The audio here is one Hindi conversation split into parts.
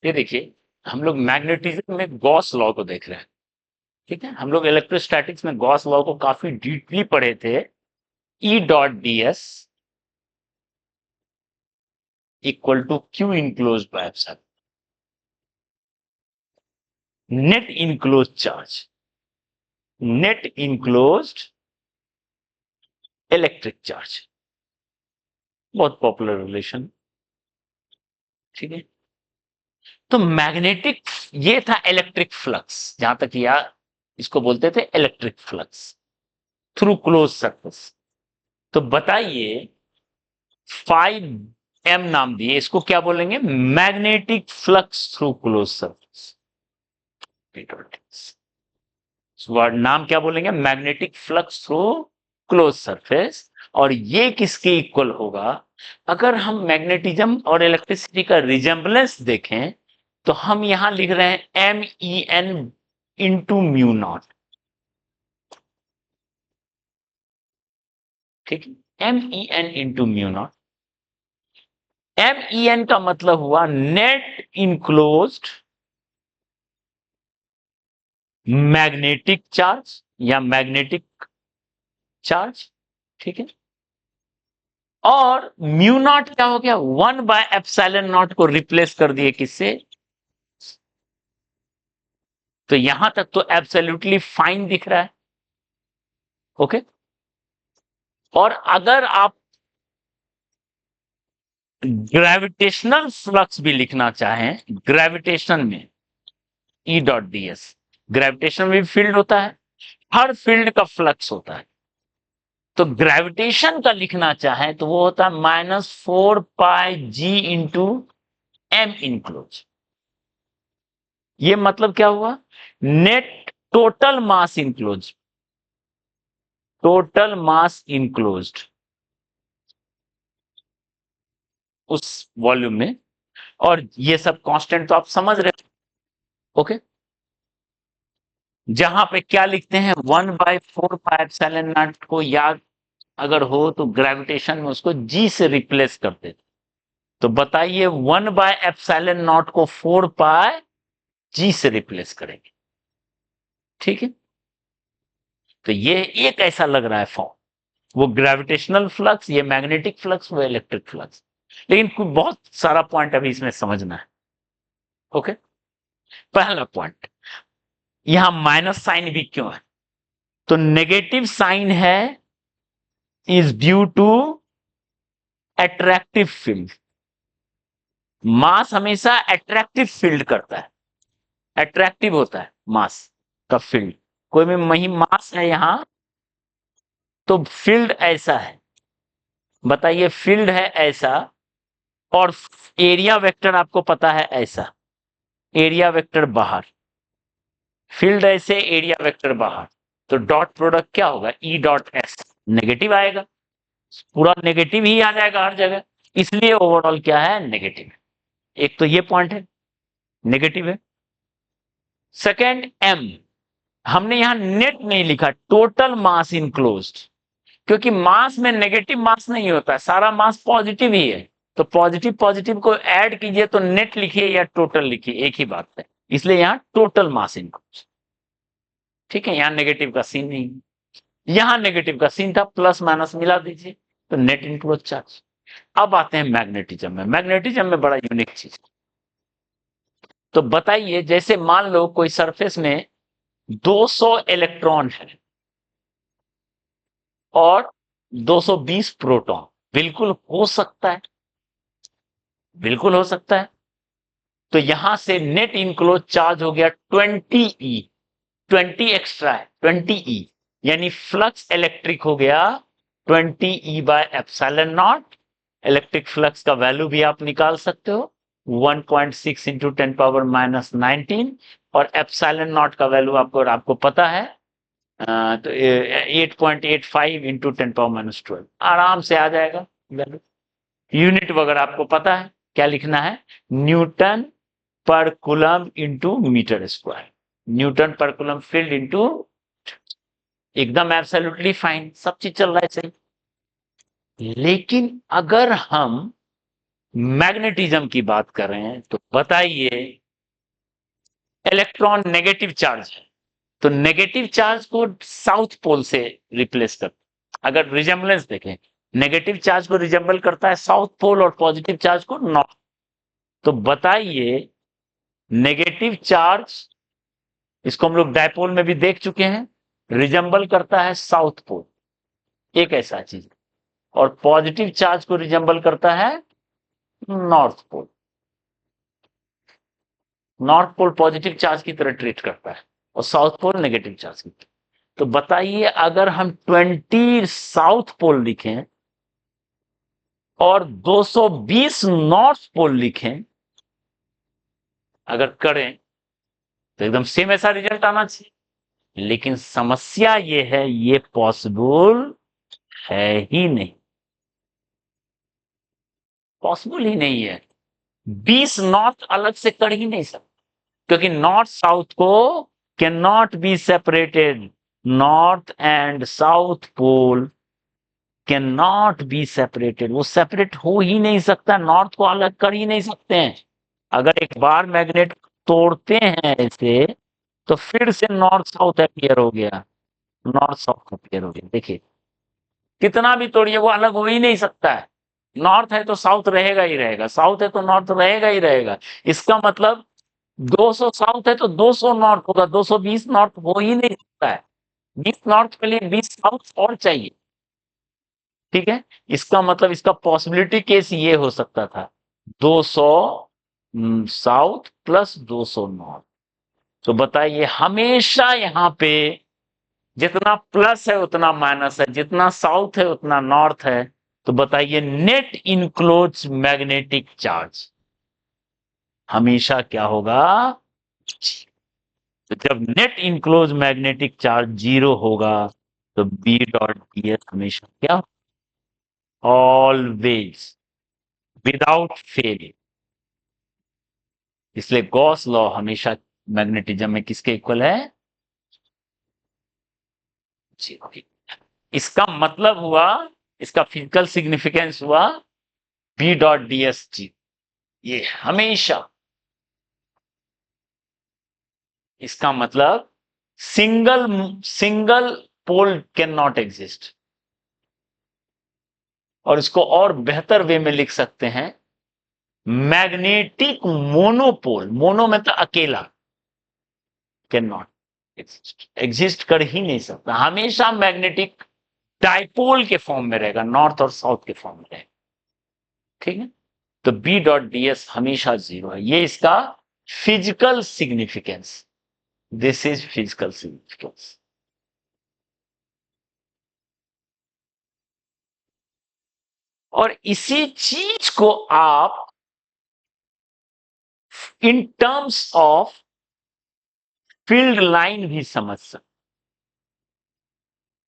ये देखिए, हम लोग मैग्नेटिज्म में गॉस लॉ को देख रहे हैं, ठीक है। हम लोग इलेक्ट्रोस्टैटिक्स में गॉस लॉ को काफी डीपली पढ़े थे। E dot D S equal to Q enclose by epsilon, net enclose charge, net enclosed electric charge, बहुत पॉपुलर रिलेशन, ठीक है। तो मैग्नेटिक, ये था इलेक्ट्रिक फ्लक्स, जहां तक यार इसको बोलते थे electric flux through close surface. तो बताइए 5m नाम दिए, इसको क्या बोलेंगे? Magnetic flux through close surface. Word नाम क्या बोलेंगे? Magnetic flux through close surface. और ये किसके इक्वल होगा? अगर हम मैग्नेटिज्म और इलेक्ट्रिसिटी का रिजेम्बलेंस देखें तो हम यहां लिख रहे हैं MEN इंटू म्यू नॉट, ठीक है। MEN into mu naught. MEN का मतलब हुआ नेट इनक्लोज्ड मैग्नेटिक चार्ज या मैग्नेटिक चार्ज, ठीक है। और म्यू नॉट क्या हो गया? 1/एप्सिलॉन नॉट को रिप्लेस कर दिए किससे? तो यहां तक तो एब्सोल्युटली फाइन दिख रहा है, ओके। और अगर आप ग्रेविटेशनल फ्लक्स भी लिखना चाहें, ग्रेविटेशन में ई डॉट डी एस, ग्रेविटेशन में भी फील्ड होता है, हर फील्ड का फ्लक्स होता है। तो ग्रेविटेशन का लिखना चाहें तो वो होता है -4πg इंटू एम इनक्लोज। ये मतलब क्या हुआ? Net total mass enclose, total mass enclosed उस वॉल्यूम में। और ये सब कांस्टेंट तो आप समझ रहे हो, ओके। जहां पे क्या लिखते हैं? 1/4πε0 को याद अगर हो तो ग्रेविटेशन में उसको जी से रिप्लेस कर देते। तो बताइए 1/ε0 को 4πg से रिप्लेस करेंगे, ठीक है। तो ये एक ऐसा लग रहा है फॉर्म, वो ग्रेविटेशनल फ्लक्स, ये मैग्नेटिक फ्लक्स, वो इलेक्ट्रिक फ्लक्स। लेकिन बहुत सारा पॉइंट अभी इसमें समझना है, ओके। पहला पॉइंट, यहां माइनस साइन भी क्यों है? तो नेगेटिव साइन है is due to attractive field. Mass हमेशा अट्रैक्टिव फील्ड करता है, अट्रैक्टिव होता है मास का फील्ड। कोई भी वही मास है यहां तो फील्ड ऐसा है, बताइए फील्ड है ऐसा, और एरिया वेक्टर आपको पता है ऐसा, एरिया वेक्टर बाहर, फील्ड ऐसे, एरिया वेक्टर बाहर। तो डॉट प्रोडक्ट क्या होगा? ई डॉट एस नेगेटिव आएगा, पूरा नेगेटिव ही आ जाएगा हर जगह, इसलिए ओवरऑल क्या है? नेगेटिव। एक तो ये पॉइंट है, नेगेटिव है। सेकेंड, एम, हमने यहां नेट नहीं लिखा, टोटल मास इनक्लोज्ड, क्योंकि मास में नेगेटिव मास नहीं होता है, सारा मास पॉजिटिव ही है। तो पॉजिटिव पॉजिटिव को ऐड कीजिए तो नेट लिखिए या टोटल लिखिए, एक ही बात है। इसलिए यहां टोटल मास इनक्लोज, ठीक है। यहां नेगेटिव का सीन नहीं, यहां नेगेटिव का सीन था, प्लस माइनस मिला दीजिए तो नेट इनक्लोज चार्ज। अब आते हैं मैग्नेटिज्म में। मैग्नेटिज्म में बड़ा यूनिक चीज, तो बताइए जैसे मान लो कोई सरफेस में 200 इलेक्ट्रॉन है और 220 प्रोटॉन, बिल्कुल हो सकता है, बिल्कुल हो सकता है। तो यहां से नेट इनक्लोज चार्ज हो गया 20E, 20 एक्स्ट्रा है, 20E, यानी फ्लक्स इलेक्ट्रिक हो गया 20E/ε0। इलेक्ट्रिक फ्लक्स का वैल्यू भी आप निकाल सकते हो, 1.6 इंटू 10⁻⁹। और एप्सिलॉन का वैल्यू आपको पता है, तो 8.85 इंटू 10⁻12 आराम से आ जाएगा वैल्यू। यूनिट वगैरह आपको पता है, क्या लिखना है? Newton per coulomb into metre square, newton per coulomb field into, एकदम एब्सोल्युटली फाइन, सब चीज चल रहा है सही। लेकिन अगर हम मैग्नेटिज्म की बात कर रहे हैं, तो बताइए इलेक्ट्रॉन नेगेटिव चार्ज है, तो नेगेटिव चार्ज को साउथ पोल से रिप्लेस कर, अगर रिजेम्बलेंस देखें, नेगेटिव चार्ज को रिजेम्बल करता है साउथ पोल और पॉजिटिव चार्ज को नॉर्थ। तो बताइए नेगेटिव चार्ज, इसको हम लोग डायपोल में भी देख चुके हैं, रिजेम्बल करता है साउथ पोल, एक ऐसा चीज, और पॉजिटिव चार्ज को रिजेम्बल करता है north pole. North pole positive charge की तरह ट्रीट करता है और साउथ पोल नेगेटिव चार्ज की तरह। तो बताइए अगर हम 20 साउथ पोल लिखें और 220 नॉर्थ पोल लिखें, अगर करें तो एकदम सेम ऐसा रिजल्ट आना चाहिए, लेकिन समस्या ये है ये पॉसिबल है ही नहीं, पॉसिबल ही नहीं है। 20 नॉर्थ अलग से कर ही नहीं सकते, क्योंकि नॉर्थ साउथ को can not be separated, north and south pole can not be separated, वो सेपरेट हो ही नहीं सकता, नॉर्थ को अलग कर ही नहीं सकते हैं। अगर एक बार मैग्नेट तोड़ते हैं इसे, तो फिर से नॉर्थ साउथ अपीयर हो गया, नॉर्थ साउथ अपीयर हो गया। देखिए कितना भी तोड़िए वो अलग हो ही नहीं सकता है, नॉर्थ है तो साउथ रहेगा ही रहेगा, साउथ है तो नॉर्थ रहेगा ही रहेगा। इसका मतलब 200 साउथ है तो 200 नॉर्थ होगा, 220 नॉर्थ हो ही नहीं सकता है, 20 नॉर्थ के लिए 20 साउथ और चाहिए। ठीक है, इसका मतलब इसका पॉसिबिलिटी केस ये हो सकता था 200 साउथ प्लस 200 नॉर्थ। तो बताइए हमेशा यहां पे जितना प्लस है उतना माइनस है, जितना साउथ है उतना नॉर्थ है। तो बताइए नेट इनक्लोज मैग्नेटिक चार्ज हमेशा क्या होगा, तो जब नेट इनक्लोज मैग्नेटिक चार्ज 0 होगा तो बी डॉट डी एस हमेशा क्या, ऑलवेज, विदाउट फेल। इसलिए गॉस लॉ हमेशा मैग्नेटिज्म में किसके इक्वल है, 0 के। इसका मतलब हुआ, इसका फिजिकल सिग्निफिकेंस हुआ बी डॉट डी एस जी, ये हमेशा, इसका मतलब single single pole can not exist. और इसको और बेहतर वे में लिख सकते हैं, मैग्नेटिक मोनोपोल, मोनो में तो अकेला, कैन नॉट एग्जिस्ट, एग्जिस्ट कर ही नहीं सकता, हमेशा मैग्नेटिक डाइपोल के फॉर्म में रहेगा, नॉर्थ और साउथ के फॉर्म में रहेगा। ठीक है, तो बी डॉट डी एस हमेशा 0 है, ये इसका physical significance, this is physical significance. और इसी चीज को आप in terms of field line भी समझ सकते,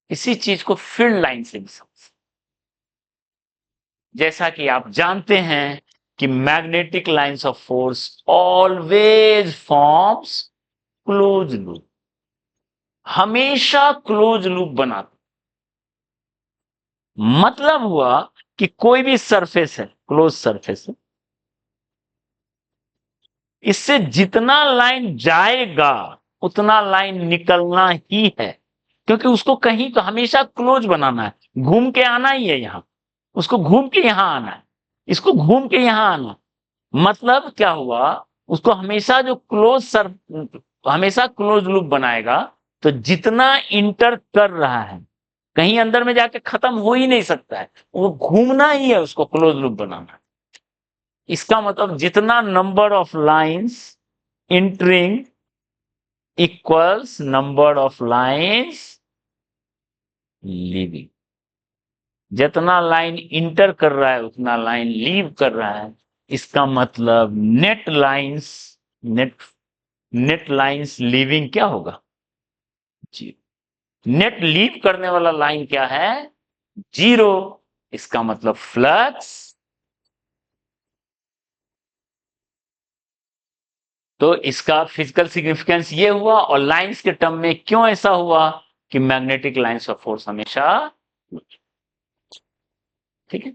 इसी चीज को फील्ड लाइन से भी समझ सकते। जैसा कि आप जानते हैं कि magnetic lines of force always forms close loop, हमेशा क्लोज लूप बनाते, मतलब हुआ कि कोई भी सरफेस है, क्लोज सरफेस है, इससे जितना लाइन जाएगा उतना लाइन निकलना ही है, क्योंकि उसको कहीं तो हमेशा क्लोज बनाना है, घूम के आना ही है यहां, उसको घूम के यहां आना है, इसको घूम के यहां आना, मतलब क्या हुआ, उसको हमेशा जो हमेशा क्लोज लूप बनाएगा, तो जितना इंटर कर रहा है कहीं अंदर में जाके खत्म हो ही नहीं सकता है, वो घूमना ही है, उसको क्लोज लूप बनाना। इसका मतलब जितना number of lines entering equals number of lines leaving, जितना लाइन इंटर कर रहा है उतना लाइन लीव कर रहा है। इसका मतलब net lines, net net lines leaving क्या होगा, जी, नेट लीव करने वाला लाइन क्या है, 0। इसका मतलब फ्लक्स, तो इसका फिजिकल सिग्निफिकेंस ये हुआ, और लाइंस के टर्म में क्यों ऐसा हुआ कि मैग्नेटिक लाइंस ऑफ फोर्स हमेशा, ठीक है।